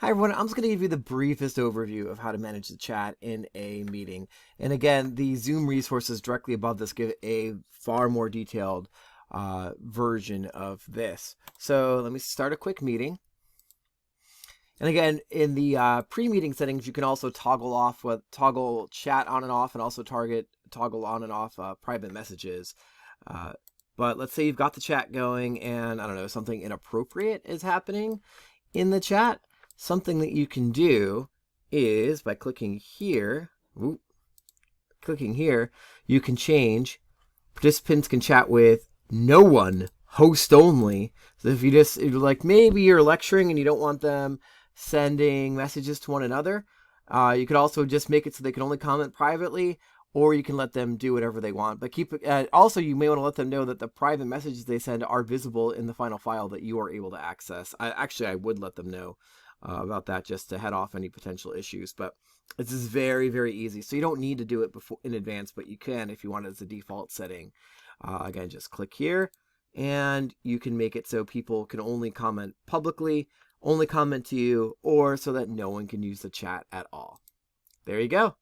Hi everyone, I'm just going to give you the briefest overview of how to manage the chat in a meeting. And again, the Zoom resources directly above this give a far more detailed version of this. So let me start a quick meeting. And again, in the pre-meeting settings, you can also toggle chat on and off, and also toggle on and off private messages. But let's say you've got the chat going and I don't know, something inappropriate is happening in the chat. Something that you can do is by clicking here, you can change participants can chat with no one, host only. So if like maybe you're lecturing and you don't want them sending messages to one another, you could also just make it so they can only comment privately, or you can let them do whatever they want. But also you may want to let them know that the private messages they send are visible in the final file that you are able to access. I would let them know about that just to head off any potential issues. But this is very, very easy. So you don't need to do it in advance, but you can if you want it as a default setting. Again, just click here and you can make it so people can only comment publicly, only comment to you, or so that no one can use the chat at all. There you go.